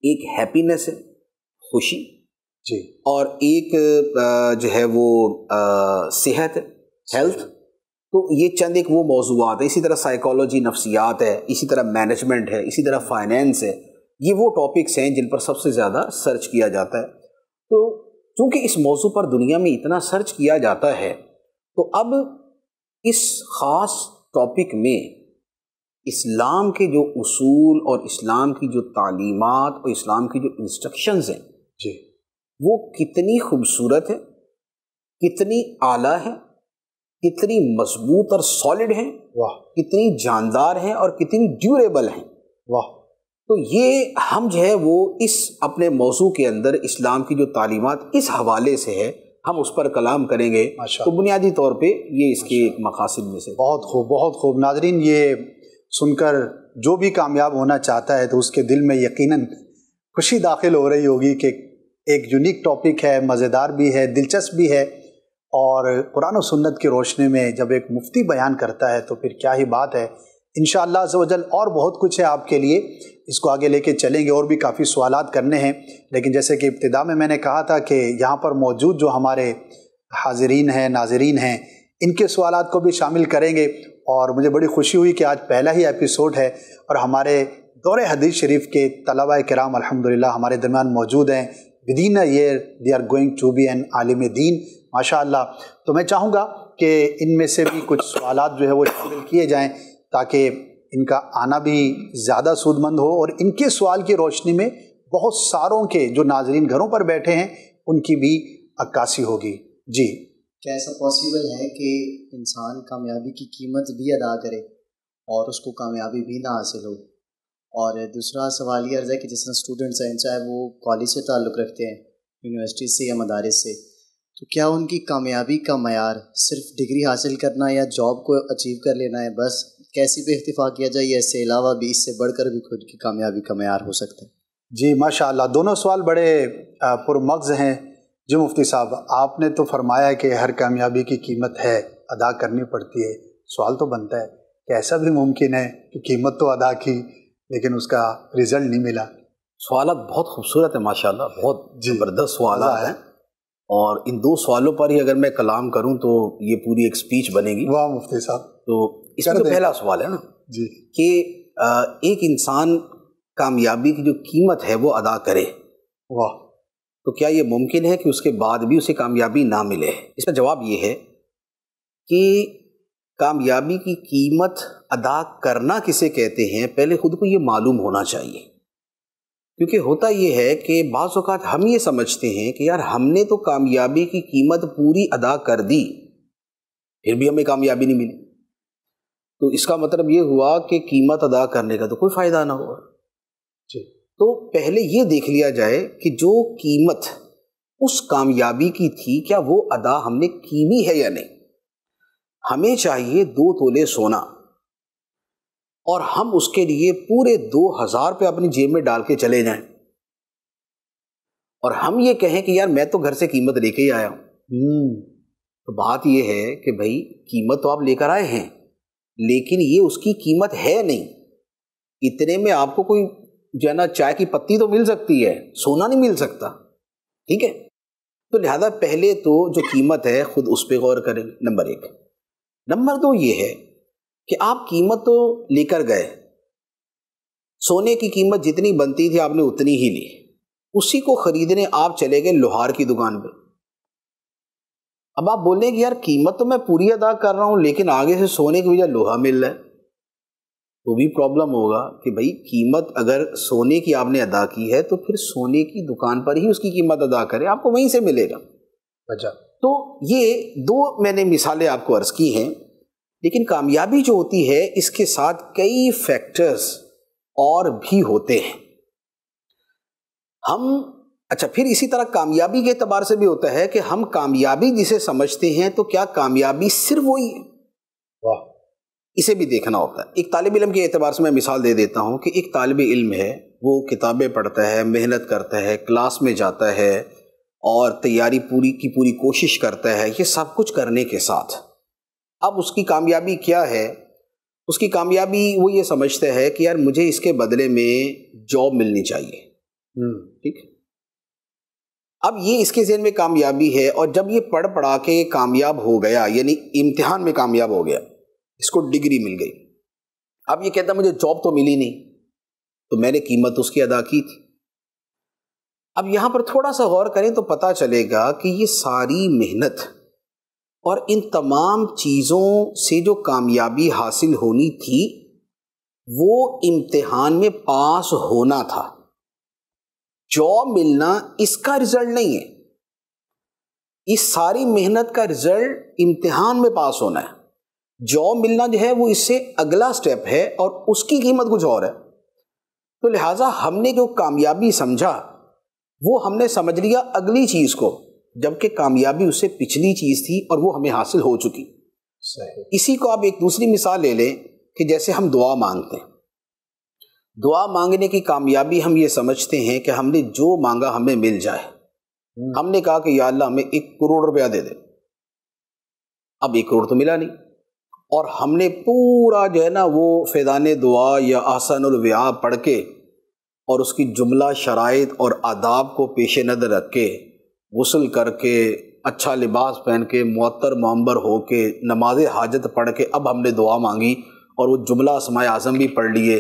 C: ایک ہیپینس ہے، خوشی،
B: جی،
C: اور ایک جو ہے وہ صحت ہے، ہیلتھ۔ تو یہ چند ایک وہ موضوعات ہیں، اسی طرح سائیکالوجی، نفسیات ہے، اسی طرح مینجمنٹ ہے، اسی طرح فائنینس ہے، یہ وہ ٹاپکس ہیں جن پر سب سے زیادہ سرچ کیا جاتا ہے۔ تو چونکہ اس موضوع پر دنیا میں اتنا سرچ کیا جاتا ہے تو اب اس خاص ٹاپک میں اسلام کے جو اصول اور اسلام کی جو تعلیمات اور اسلام کی جو انسٹرکشنز ہیں،
B: جی،
C: وہ کتنی خوبصورت ہے، کتنی اعلیٰ ہے، کتنی مضبوط اور سالڈ ہیں،
B: واہ،
C: کتنی جاندار ہیں اور کتنی ڈیوریبل ہیں۔
B: واہ،
C: تو یہ ہم جو ہے وہ اس اپنے موضوع کے اندر اسلام کی جو تعلیمات اس حوالے سے ہے ہم اس پر کلام کریں گے۔ تو بنیادی طور پہ یہ اس کے ایک مقاصد میں سے۔
B: بہت خوب، بہت خوب۔ ناظرین، یہ سن کر جو بھی کامیاب ہونا چاہتا ہے تو اس کے دل میں یقیناً خوشی داخل ہو رہی ہوگی کہ ایک یونیک ٹاپک ہے، مزیدار بھی ہے، دلچسپ بھی ہے، اور قرآن و سنت کی روشنی میں جب ایک مفتی بیان کرتا ہے تو پھر کیا ہی بات ہے۔ انشاءاللہ عز و جل اور بہت کچھ ہے آپ کے لیے، اس کو آگے لے کے چلیں گے، اور بھی کافی سوالات کرنے ہیں، لیکن جیسے کہ ابتدا میں نے کہا تھا کہ یہاں پر موجود جو ہمارے حاضرین ہیں، ناظرین ہیں، ان کے سوالات کو بھی شامل کریں گے، اور مجھے بڑی خوشی ہوئی کہ آج پہلا ہی ایپیسوڈ ہے اور ہمارے دور حدیث شریف کے طلبہ کرام الحمدللہ ہمارے درمیان موجود ہیں. Within a year they are going to be an عالم دین ماشاء اللہ. تو میں چاہوں گا کہ ان میں سے بھی کچھ سوالات جو ہے وہ شامل کیے جائیں تاکہ ان کا آنا بھی زیادہ سود مند ہو، اور ان کے سوال کی روشنی میں بہت ساروں کے جو ناظرین گھروں پر بیٹھے ہیں ان کی بھی عکاسی ہوگی. جی،
D: کیا ایسا پاسبل ہے کہ انسان کامیابی کی قیمت بھی ادا کرے اور اس کو کامیابی بھی نہ حاصل ہو؟ اور دوسرا سوال یہ عرض ہے کہ جس طرح اسٹوڈنٹس ہیں، چاہے وہ کالج سے تعلق رکھتے ہیں، یونیورسٹی سے یا مدارس سے، تو کیا ان کی کامیابی کا معیار صرف ڈگری حاصل کرنا یا جاب کو اچیو کر لینا ہے بس؟ کیسی پہ اکتفا کیا جائے، یا اس سے علاوہ بھی اس سے بڑھ کر بھی خود کی کامیابی کا معیار ہو سکتا ہے؟
B: جی ماشاء اللہ، دونوں سوال بڑے پرمغز ہیں. جی مفتی صاحب، آپ نے تو فرمایا کہ ہر کامیابی کی قیمت ہے، ادا کرنی پڑتی ہے. سوال تو بنتا ہے کہ ایسا بھی ممکن ہے کہ قیمت تو ادا کی لیکن اس کا رزلٹ نہیں ملا؟
C: سوالات بہت خوبصورت ہیں ماشاء اللہ، بہت زبردست سوالات ہیں، اور ان دو سوالوں پر ہی اگر میں کلام کروں تو یہ پوری ایک سپیچ بنے گی.
B: واہ مفتی صاحب.
C: تو اس میں جو پہلا سوال ہے نا
B: جی
C: کہ ایک انسان کامیابی کی جو قیمت ہے وہ ادا کرے،
B: واہ،
C: تو کیا یہ ممکن ہے کہ اس کے بعد بھی اسے کامیابی نہ ملے؟ اس کا جواب یہ ہے کہ کامیابی کی قیمت ادا کرنا کسے کہتے ہیں پہلے خود کو یہ معلوم ہونا چاہیے. کیونکہ ہوتا یہ ہے کہ بعض اوقات ہم یہ سمجھتے ہیں کہ یار ہم نے تو کامیابی کی قیمت پوری ادا کر دی پھر بھی ہمیں کامیابی نہیں ملی، تو اس کا مطلب یہ ہوا کہ قیمت ادا کرنے کا تو کوئی فائدہ نہ ہوا.
B: جی،
C: تو پہلے یہ دیکھ لیا جائے کہ جو قیمت اس کامیابی کی تھی کیا وہ ادا ہم نے کی بھی ہے یا نہیں. ہمیں چاہیے 2 تولے سونا، اور ہم اس کے لیے پورے 2000 روپے اپنی جیب میں ڈال کے چلے جائیں، اور ہم یہ کہیں کہ یار میں تو گھر سے قیمت لے کے ہی آیا ہوں. تو بات یہ ہے کہ بھائی قیمت تو آپ لے کر آئے ہیں لیکن یہ اس کی قیمت ہے نہیں. اتنے میں آپ کو کوئی جو ہے نا چائے کی پتی تو مل سکتی ہے، سونا نہیں مل سکتا. ٹھیک ہے، تو لہذا پہلے تو جو قیمت ہے خود اس پہ غور کریں، نمبر 1. نمبر 2 یہ ہے کہ آپ قیمت تو لے کر گئے، سونے کی قیمت جتنی بنتی تھی آپ نے اتنی ہی لی، اسی کو خریدنے آپ چلے گئے لوہار کی دکان پہ. اب آپ بولیں کہ یار قیمت تو میں پوری ادا کر رہا ہوں لیکن آگے سے سونے کی وجہ لوہا مل رہا ہے، تو بھی پرابلم ہوگا کہ بھائی قیمت اگر سونے کی آپ نے ادا کی ہے تو پھر سونے کی دکان پر ہی اس کی قیمت ادا کریں، آپ کو وہیں سے ملے گا.
B: اچھا،
C: تو یہ 2 میں نے مثالیں آپ کو عرض کی ہیں. لیکن کامیابی جو ہوتی ہے اس کے ساتھ کئی فیکٹرز اور بھی ہوتے ہیں. اچھا پھر اسی طرح کامیابی کے اعتبار سے بھی ہوتا ہے کہ ہم کامیابی جسے سمجھتے ہیں تو کیا کامیابی صرف وہی ہے؟
B: واہ،
C: اسے بھی دیکھنا ہوتا ہے. ایک طالب علم کے اعتبار سے میں مثال دے دیتا ہوں کہ ایک طالب علم ہے، وہ کتابیں پڑھتا ہے، محنت کرتا ہے، کلاس میں جاتا ہے اور تیاری پوری کی پوری کوشش کرتا ہے. یہ سب کچھ کرنے کے ساتھ اب اس کی کامیابی کیا ہے؟ اس کی کامیابی وہ یہ سمجھتا ہے کہ یار مجھے اس کے بدلے میں جاب ملنی چاہیے. ٹھیک ہے، اب یہ اس کے ذہن میں کامیابی ہے. اور جب یہ پڑھ پڑھا کے کامیاب ہو گیا، یعنی امتحان میں کامیاب ہو گیا، اس کو ڈگری مل گئی، اب یہ کہتا مجھے جاب تو ملی نہیں، تو میں نے قیمت اس کی ادا کی تھی. اب یہاں پر تھوڑا سا غور کریں تو پتہ چلے گا کہ یہ ساری محنت اور ان تمام چیزوں سے جو کامیابی حاصل ہونی تھی وہ امتحان میں پاس ہونا تھا. جاب ملنا اس کا رزلٹ نہیں ہے، اس ساری محنت کا رزلٹ امتحان میں پاس ہونا ہے. جاب ملنا جو ہے وہ اس سے اگلا سٹیپ ہے اور اس کی قیمت کچھ اور ہے. تو لہٰذا ہم نے جو کامیابی سمجھا وہ ہم نے سمجھ لیا اگلی چیز کو، جبکہ کامیابی اس سے پچھلی چیز تھی اور وہ ہمیں حاصل ہو چکی.
B: صحیح.
C: اسی کو آپ ایک دوسری مثال لے لیں کہ جیسے ہم دعا مانگتے ہیں، دعا مانگنے کی کامیابی ہم یہ سمجھتے ہیں کہ ہم نے جو مانگا ہمیں مل جائے. ہم نے کہا کہ یا اللہ ہمیں 1 کروڑ روپیہ دے دے، اب 1 کروڑ تو ملا نہیں، اور ہم نے پورا جو ہے نا وہ فیضان دعا یا احسن الوعا پڑھ کے اور اس کی جملہ شرائط اور آداب کو پیش نظر رکھ کے غسل کر کے اچھا لباس پہن کے معطر معمبر ہو کے نماز حاجت پڑھ کے اب ہم نے دعا مانگی اور وہ جملہ اسماء اعظم بھی پڑھ لیے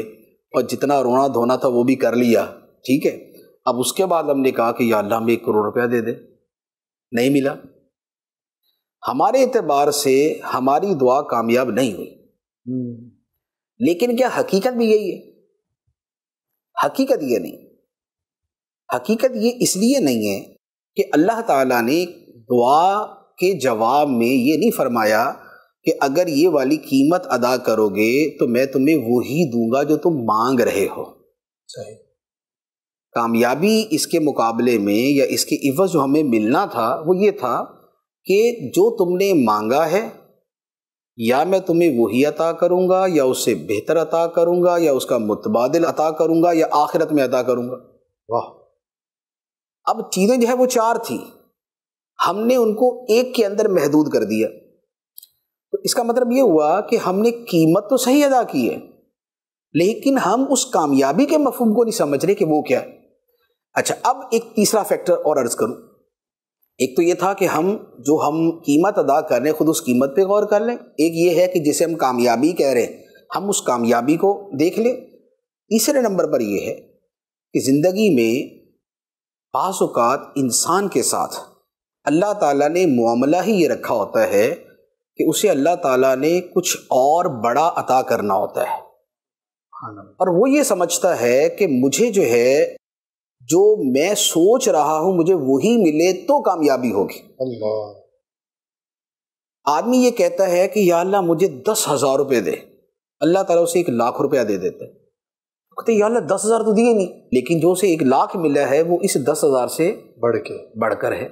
C: اور جتنا رونا دھونا تھا وہ بھی کر لیا، ٹھیک ہے۔ اب اس کے بعد ہم نے کہا کہ یا اللہ ہمیں 1 کروڑ روپیہ دے دے، نہیں ملا۔ ہمارے اعتبار سے ہماری دعا کامیاب نہیں ہوئی، لیکن کیا حقیقت بھی یہی ہے؟ حقیقت یہ نہیں، حقیقت یہ اس لیے نہیں ہے کہ اللہ تعالیٰ نے دعا کے جواب میں یہ نہیں فرمایا کہ اگر یہ والی قیمت ادا کرو گے تو میں تمہیں وہی دوں گا جو تم مانگ رہے ہو۔
B: صحیح۔
C: کامیابی اس کے مقابلے میں یا اس کے عوض جو ہمیں ملنا تھا وہ یہ تھا کہ جو تم نے مانگا ہے یا میں تمہیں وہی عطا کروں گا یا اس سے بہتر عطا کروں گا یا اس کا متبادل عطا کروں گا یا آخرت میں عطا کروں گا۔
B: واہ۔
C: اب چیزیں جو ہے وہ 4 تھیں، ہم نے ان کو 1 کے اندر محدود کر دیا، تو اس کا مطلب یہ ہوا کہ ہم نے قیمت تو صحیح ادا کی ہے لیکن ہم اس کامیابی کے مفہوم کو نہیں سمجھ رہے کہ وہ کیا ہے۔ اچھا، اب ایک تیسرا فیکٹر اور عرض کروں۔ ایک تو یہ تھا کہ ہم قیمت ادا کر رہے ہیں خود اس قیمت پہ غور کر لیں، ایک یہ ہے کہ جسے ہم کامیابی کہہ رہے ہیں ہم اس کامیابی کو دیکھ لیں۔ تیسرے نمبر پر یہ ہے کہ زندگی میں بعض اوقات انسان کے ساتھ اللہ تعالیٰ نے معاملہ ہی یہ رکھا ہوتا ہے کہ اسے اللہ تعالیٰ نے کچھ اور بڑا عطا کرنا ہوتا ہے، اور وہ یہ سمجھتا ہے کہ مجھے جو ہے جو میں سوچ رہا ہوں مجھے وہی ملے تو کامیابی ہوگی۔
B: اللہ۔
C: آدمی یہ کہتا ہے کہ یا اللہ مجھے 10,000 روپے دے، اللہ تعالیٰ اسے 1,00,000 روپیہ دے دیتا ہے، کہتے یا اللہ 10,000 تو دیے نہیں، لیکن جو اسے 1,00,000 ملا ہے وہ اس 10,000 سے بڑھ کر ہے۔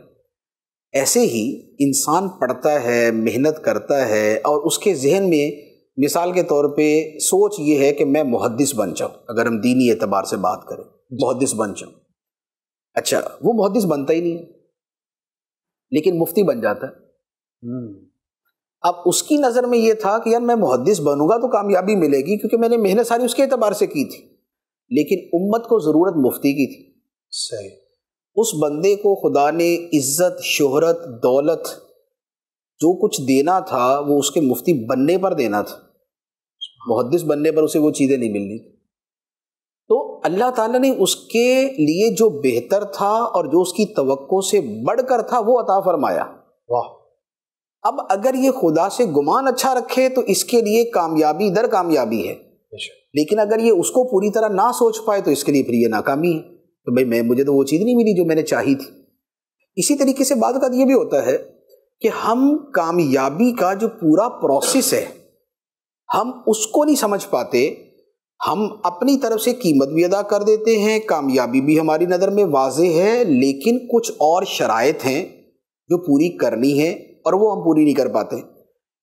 C: ایسے ہی انسان پڑھتا ہے، محنت کرتا ہے، اور اس کے ذہن میں مثال کے طور پہ سوچ یہ ہے کہ میں محدث بن جاؤں، اگر ہم دینی اعتبار سے بات کریں محدث بن جاؤں۔ اچھا، وہ محدث بنتا ہی نہیں ہے لیکن مفتی بن جاتا ہے۔ اب اس کی نظر میں یہ تھا کہ یار میں محدث بنوں گا تو کامیابی ملے گی کیونکہ میں نے محنت ساری اس کے اعتبار سے کی تھی، لیکن امت کو ضرورت مفتی کی تھی۔
B: صحیح۔
C: اس بندے کو خدا نے عزت، شہرت، دولت جو کچھ دینا تھا وہ اس کے مفتی بننے پر دینا تھا، محدث بننے پر اسے وہ چیزیں نہیں ملنی۔ تو اللہ تعالیٰ نے اس کے لیے جو بہتر تھا اور جو اس کی توقع سے بڑھ کر تھا وہ عطا فرمایا۔
B: واہ۔
C: اب اگر یہ خدا سے گمان اچھا رکھے تو اس کے لیے کامیابی در کامیابی ہے، لیکن اگر یہ اس کو پوری طرح نہ سوچ پائے تو اس کے لیے پھر یہ ناکامی ہے کہ بھائی مجھے تو وہ چیز نہیں ملی جو میں نے چاہی تھی۔ اسی طریقے سے بعض اوقات یہ بھی ہوتا ہے کہ ہم کامیابی کا جو پورا پروسیس ہے ہم اس کو نہیں سمجھ پاتے، ہم اپنی طرف سے قیمت بھی ادا کر دیتے ہیں، کامیابی بھی ہماری نظر میں واضح ہے، لیکن کچھ اور شرائط ہیں جو پوری کرنی ہے اور وہ ہم پوری نہیں کر پاتے۔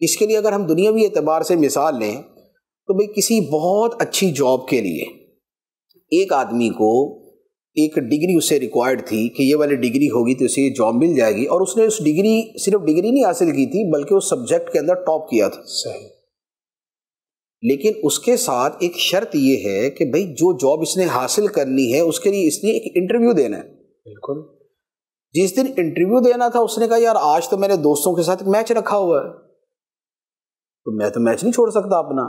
C: اس کے لیے اگر ہم دنیاوی اعتبار سے مثال لیں تو بھئی کسی بہت اچھی جاب کے لیے ایک آدمی کو ایک ڈگری اس سے ریکوائرڈ تھی کہ یہ والی ڈگری ہوگی تو اسے یہ جاب مل جائے گی، اور اس نے اس ڈگری صرف ڈگری نہیں حاصل کی تھی بلکہ اس سبجیکٹ کے اندر ٹاپ کیا تھا۔
B: صحیح۔
C: لیکن اس کے ساتھ ایک شرط یہ ہے کہ بھئی جو جاب اس نے حاصل کرنی ہے اس کے لیے اس نے ایک انٹرویو دینا ہے۔
B: بالکل۔
C: جس دن انٹرویو دینا تھا اس نے کہا یار آج تو میں نے دوستوں کے ساتھ ایک میچ رکھا ہوا ہے تو میں تو میچ نہیں چھوڑ سکتا اپنا۔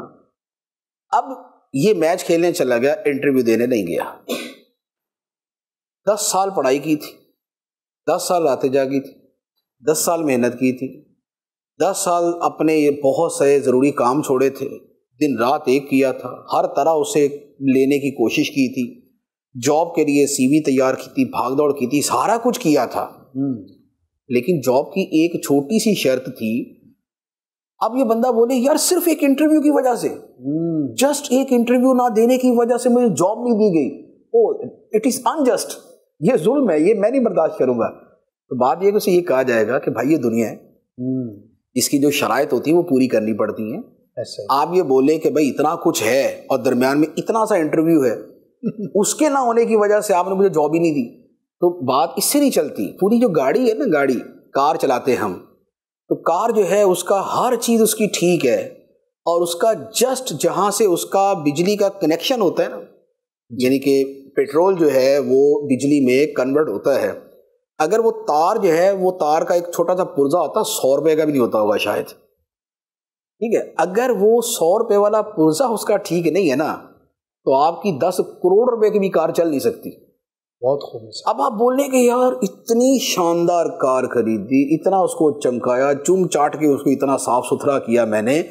C: اب یہ میچ کھیلنے چلا گیا، انٹرویو دینے نہیں گیا۔ 10 سال پڑھائی کی تھی، 10 سال راتیں جاگی تھی، 10 سال محنت کی تھی، 10 سال اپنے یہ بہت سے ضروری کام چھوڑے تھے، دن رات ایک کیا تھا، ہر طرح اسے لینے کی کوشش کی تھی، جاب کے لیے CV تیار کی تھی، بھاگ دوڑ کی تھی، سارا کچھ کیا تھا، لیکن جاب کی ایک چھوٹی سی شرط تھی۔ اب یہ بندہ بولے یار صرف ایک انٹرویو کی وجہ سے، جسٹ ایک انٹرویو نہ دینے کی وجہ سے مجھے جاب نہیں دی گئی، اٹ از انجسٹ، یہ ظلم ہے، یہ میں نہیں برداشت کروں گا۔ تو بات یہ کہ اسے یہ کہا جائے گا کہ بھائی یہ دنیا ہے، اس کی جو شرائط ہوتی ہیں وہ پوری کرنی پڑتی ہیں۔ آپ یہ بولیں کہ بھائی اتنا کچھ ہے اور درمیان میں اتنا سا انٹرویو ہے، اس کے نہ ہونے کی وجہ سے آپ نے مجھے جاب ہی نہیں دی، تو بات اس سے نہیں چلتی۔ پوری جو گاڑی ہے نا، گاڑی کار چلاتے ہم، تو کار جو ہے اس کا ہر چیز اس کی ٹھیک ہے، اور اس کا جسٹ جہاں سے اس کا بجلی کا کنیکشن ہوتا ہے نا، یعنی کہ پیٹرول جو ہے وہ بجلی میں کنورٹ ہوتا ہے، اگر وہ تار جو ہے وہ تار کا ایک چھوٹا سا پرزہ ہوتا ہے، 100 روپے کا بھی نہیں ہوتا ہوگا شاید، ٹھیک ہے، اگر وہ 100 روپے والا پرزہ اس کا ٹھیک نہیں ہے نا تو آپ کی 10 کروڑ روپے کی بھی کار چل نہیں سکتی.
B: بہت خوب.
C: اب آپ بولیں کہ یار اتنی شاندار کار خریدی، اتنا اس کو چمکایا، چوم چاٹ کے اس کو اتنا صاف ستھرا کیا میں نے،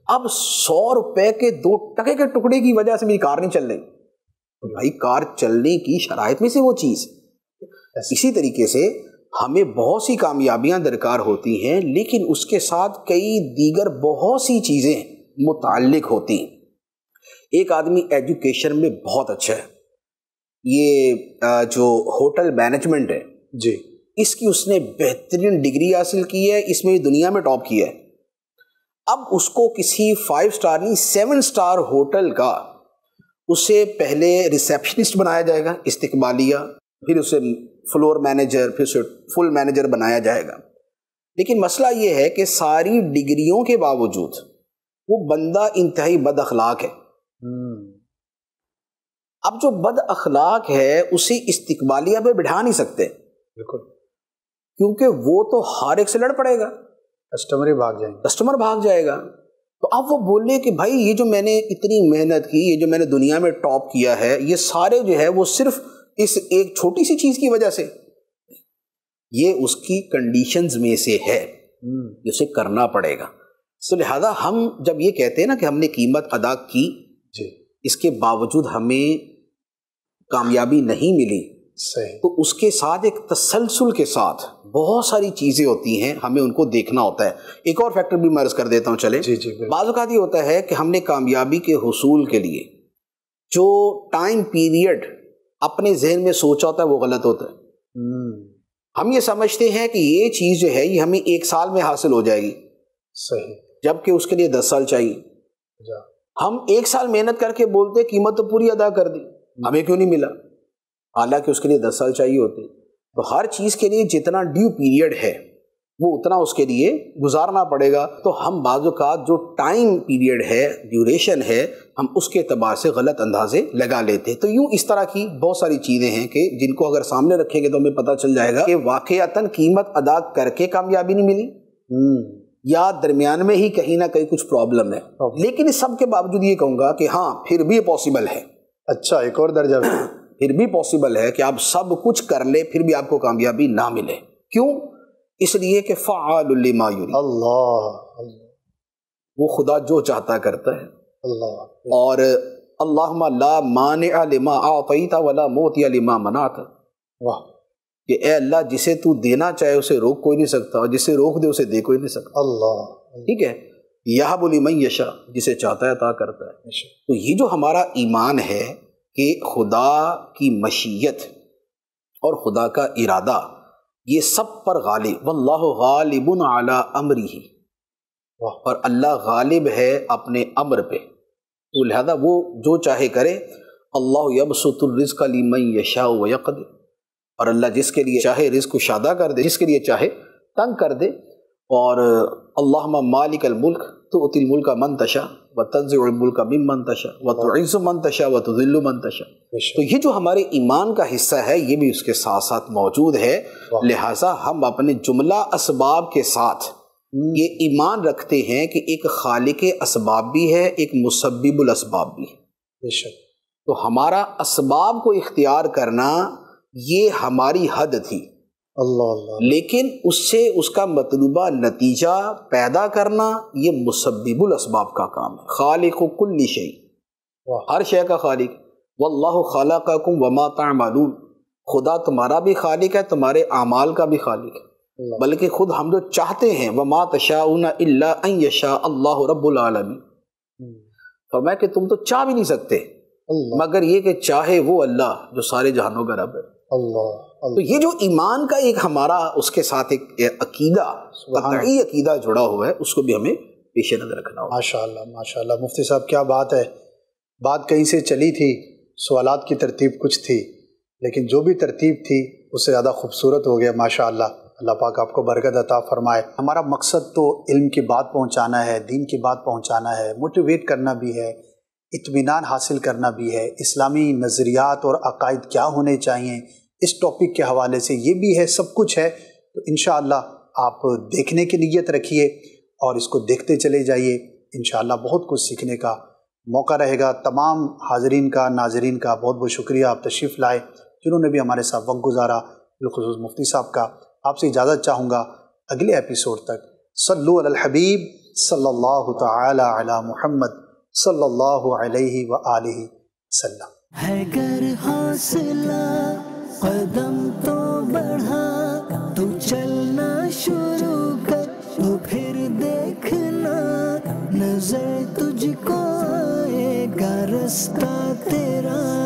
C: اب 100 روپے کے 2 ٹکے کے ٹکڑے کی وجہ سے میری کار نہیں چل رہی. تو بھائی کار چلنے کی شرائط میں سے وہ چیز. اسی طریقے سے ہمیں بہت سی کامیابیاں درکار ہوتی ہیں، لیکن اس کے ساتھ کئی دیگر بہت سی چیزیں متعلق ہوتی ہیں. ایک آدمی ایجوکیشن میں بہت اچھا ہے، یہ جو ہوٹل مینجمنٹ ہے
B: جی،
C: اس کی اس نے بہترین ڈگری حاصل کی ہے، اس میں دنیا میں ٹاپ کیا ہے. اب اس کو کسی 5 اسٹار نہیں 7 اسٹار ہوٹل کا اسے پہلے ریسیپشنسٹ بنایا جائے گا، استقبالیہ، پھر اسے فلور مینیجر، پھر اسے فل مینیجر بنایا جائے گا. لیکن مسئلہ یہ ہے کہ ساری ڈگریوں کے باوجود وہ بندہ انتہائی بد اخلاق ہے. اب جو بد اخلاق ہے اسے استقبالیہ پہ بٹھا نہیں سکتے،
B: بالکل،
C: کیونکہ وہ تو ہر ایک سے لڑ پڑے گا،
B: کسٹمر ہی بھاگ جائیں گے.
C: کسٹمر بھاگ جائے گا. تو اب وہ بولے کہ بھائی یہ جو میں نے اتنی محنت کی، یہ جو میں نے دنیا میں ٹاپ کیا ہے، یہ سارے جو ہے وہ صرف اس ایک چھوٹی سی چیز کی وجہ سے. یہ اس کی کنڈیشنز میں سے ہے، اسے کرنا پڑے گا. تو لہذا ہم جب یہ کہتے ہیں نا کہ ہم نے قیمت ادا کی
B: جی،
C: اس کے باوجود ہمیں کامیابی نہیں ملی،
B: صحیح،
C: تو اس کے ساتھ ایک تسلسل کے ساتھ بہت ساری چیزیں ہوتی ہیں، ہمیں ان کو دیکھنا ہوتا ہے. ایک اور فیکٹر بھی میں عرض کر دیتا ہوں. چلے
B: جی جی، بالکل.
C: بعض اوقات یہ ہوتا ہے کہ ہم نے کامیابی کے حصول کے لیے جو ٹائم پیریڈ اپنے ذہن میں سوچا ہوتا ہے وہ غلط ہوتا ہے. ہم یہ سمجھتے ہیں کہ یہ چیز جو ہے یہ ہمیں 1 سال میں حاصل ہو جائے گی،
B: صحیح،
C: جبکہ اس کے لیے 10 سال چاہیے. ہم 1 سال محنت کر کے بولتے قیمت تو پوری ادا کر دی، ہمیں کیوں نہیں ملا، حالانکہ اس کے لیے 10 سال چاہیے ہوتے. تو ہر چیز کے لیے جتنا ڈیو پیریڈ ہے وہ اتنا اس کے لیے گزارنا پڑے گا. تو ہم بعض اوقات جو ٹائم پیریڈ ہے، ڈیوریشن ہے، ہم اس کے اعتبار سے غلط اندازے لگا لیتے. تو یوں اس طرح کی بہت ساری چیزیں ہیں کہ جن کو اگر سامنے رکھیں گے تو ہمیں پتہ چل جائے گا کہ واقعتاً قیمت ادا کر کے کامیابی نہیں ملی، یا درمیان میں ہی کہیں نہ کہیں کچھ پرابلم ہے. لیکن اس سب کے باوجود یہ کہوں گا کہ ہاں پھر بھی پاسبل ہے.
B: اچھا، ایک اور درجہ بھی
C: پھر بھی پاسبل ہے کہ آپ سب کچھ کر لیں پھر بھی آپ کو کامیابی نہ ملے. کیوں؟ اس لیے کہ فعال لما یرید،
B: اللہ،
C: وہ خدا جو چاہتا کرتا ہے.
B: اللہ،
C: اور اللہم لا مانع لما اعطیت ولا معطی لما منعت،
B: واہ،
C: کہ اے اللہ جسے تو دینا چاہے اسے روک کوئی نہیں سکتا، اور جسے روک دے اسے دے کوئی نہیں سکتا.
B: اللہ،
C: ٹھیک ہے. یہب لمن یشاء، جسے چاہتا ہے عطا کرتا ہے. تو یہ جو ہمارا ایمان ہے کہ خدا کی مشیت اور خدا کا ارادہ یہ سب پر غالب، واللہ غالب علی امرہ، اور اللہ غالب ہے اپنے امر پہ، تو لہذا وہ جو چاہے کرے. اللہ یبسط الرزق لمن یشاء ویقدر، اور اللہ جس کے لیے چاہے رزق کو شادہ کر دے، جس کے لیے چاہے تنگ کر دے. اور اللہم مالک الملک تؤتی الملک من تشاء وتنزع الملک ممن تشاء وتعز من تشاء وتذل من تشاء. تو یہ جو ہمارے ایمان کا حصہ ہے یہ بھی اس کے ساتھ ساتھ موجود ہے. لہٰذا ہم اپنے جملہ اسباب کے ساتھ یہ ایمان رکھتے ہیں کہ ایک خالق اسباب بھی ہے، ایک مسبب الاسباب بھی ہے.
B: بے شک.
C: تو ہمارا اسباب کو اختیار کرنا یہ ہماری حد تھی،
B: اللہ اللہ،
C: لیکن اس سے اس کا مطلوبہ نتیجہ پیدا کرنا یہ مسبب الاسباب کا کام ہے. خالق کل شیء، ہر شے کا خالق. واللہ خلقکم وما تعملون، خدا تمہارا بھی خالق ہے، تمہارے اعمال کا بھی خالق ہے. بلکہ خود ہم جو چاہتے ہیں وما تشاءون الا ان یشاء اللہ رب العالمین، فرمایا کہ تم تو چاہ بھی نہیں سکتے مگر یہ کہ چاہے وہ اللہ جو سارے جہانوں کا رب ہے.
B: اللہ.
C: تو یہ جو ایمان کا ایک ہمارا اس کے ساتھ ایک عقیدہ، قطعی عقیدہ جڑا ہوا ہے، اس کو بھی ہمیں پیش نظر رکھنا ہوگا.
B: ماشاءاللہ ماشاءاللہ. مفتی صاحب کیا بات ہے. بات کہیں سے چلی تھی، سوالات کی ترتیب کچھ تھی، لیکن جو بھی ترتیب تھی اس سے زیادہ خوبصورت ہو گیا ماشاءاللہ. اللہ پاک آپ کو برکت عطا فرمائے. ہمارا مقصد تو علم کی بات پہنچانا ہے، دین کی بات پہنچانا ہے، موٹیویٹ کرنا بھی ہے، اطمینان حاصل کرنا بھی ہے. اسلامی نظریات اور عقائد کیا ہونے چاہیے اس ٹاپک کے حوالے سے یہ بھی ہے، سب کچھ ہے. تو انشاءاللہ آپ دیکھنے کی نیت رکھیے اور اس کو دیکھتے چلے جائیے. انشاءاللہ بہت کچھ سیکھنے کا موقع رہے گا۔ تمام حاضرین کا، ناظرین کا بہت بہت شکریہ، آپ تشریف لائے، جنہوں نے بھی ہمارے ساتھ وقت گزارا، بالخصوص مفتی صاحب کا۔ آپ سے اجازت چاہوں گا اگلے ایپیسوڈ تک۔ صلو علی الحبیب صلی اللہ تعالی علی محمد صلی اللہ علیہ وآلہ وسلم۔
A: ہے گر حوصلہ قدم تو بڑھا، تو چلنا شروع کر، تو پھر دیکھنا نظر تجھ کو آئے گا، رستہ تیرا